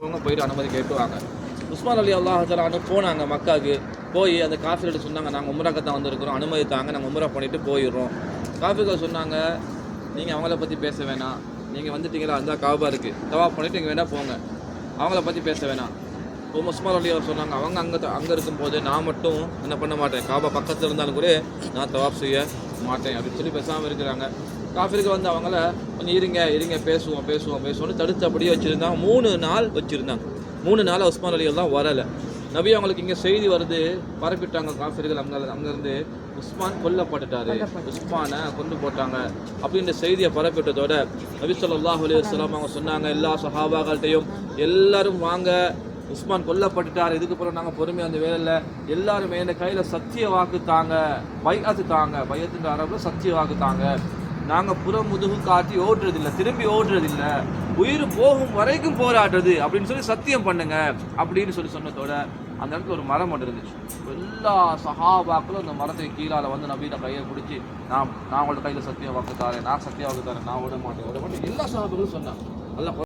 போயிட்டு அனுமதி கேட்டுவாங்க. உஸ்மான் அலி அல்லாஹ் தஆலா போனாங்க மக்காவுக்கு. போய் அந்த காஃபிர்கிட்ட சொன்னாங்க, நாங்கள் உம்ராக்கு தான் வந்திருக்கிறோம், அனுமதி தாங்க, நாங்கள் உம்ரா பண்ணிட்டு போயிடுறோம். காஃபிர்கள் சொன்னாங்க, நீங்கள் அவங்கள பற்றி பேச வேணாம், நீங்கள் வந்துட்டீங்களா அந்த காபா இருக்குது, தவாப் பண்ணிவிட்டு இங்கே வேணால் போங்க, அவங்கள பற்றி பேச வேணாம். உஸ்மான் அலி அவர் சொன்னாங்க, அவங்க அங்கே இருக்கும்போது நான் மட்டும் என்ன பண்ண மாட்டேன், காபா பக்கத்தில் இருந்தாலும் கூட நான் தவாப் செய்ய மாட்டேன் அப்படின்னு சொல்லி பேசாமல் இருக்கிறாங்க. காஃபிர்கள் வந்து அவங்கள கொஞ்சம் இருங்க பேசுவோம்னு தடுத்து அப்படியே வச்சுருந்தாங்க. 3 நாள் வச்சுருந்தாங்க. 3 நாள் உஸ்மான் அலி தான் வரலை. நபி அவங்களுக்கு இங்கே செய்தி வருது, பரப்பிட்டாங்க காஃபிர்கள் அங்கேருந்து, உஸ்மான் கொல்லப்பட்டுட்டாரு, உஸ்மானை கொண்டு போட்டாங்க அப்படின்ற செய்தியை பரப்பிட்டதோட நபி ஸல்லல்லாஹு அலைஹி வஸல்லம் அவங்க சொன்னாங்க, எல்லா சஹாபாக்கள்கிட்டையும் எல்லாரும் வாங்க, உஸ்மான் கொல்லப்பட்டுட்டார், இதுக்கு பிறகு நாங்கள் பொறுமையாக அந்த வேலையில் எல்லாருமே இந்த கையில் சத்திய வாக்கு தாங்க, பையத்துன்ற அரபில் சத்திய வாக்கு தாங்க, நாங்கள் புறம் முதுகு காட்டி ஓடுறதில்லை, திரும்பி ஓடுறதில்லை, உயிர் போகும் வரைக்கும் போராடுறது அப்படின்னு சொல்லி சத்தியம் பண்ணுங்க அப்படின்னு சொல்லி சொன்னதோட அந்த இடத்துல ஒரு மரம் ஒன்று இருந்துச்சு. எல்லா சஹாபாக்களும் அந்த மரத்தை கீழால் வந்து நபியோட கையை பிடிச்சி, நான் உங்களோட கையில் சத்திய வாக்கு தாரேன், நான் சத்திய வாக்கு தாரேன், நான் விட மாட்டேன் எல்லா சஹாபாக்களும் சொன்னாங்க.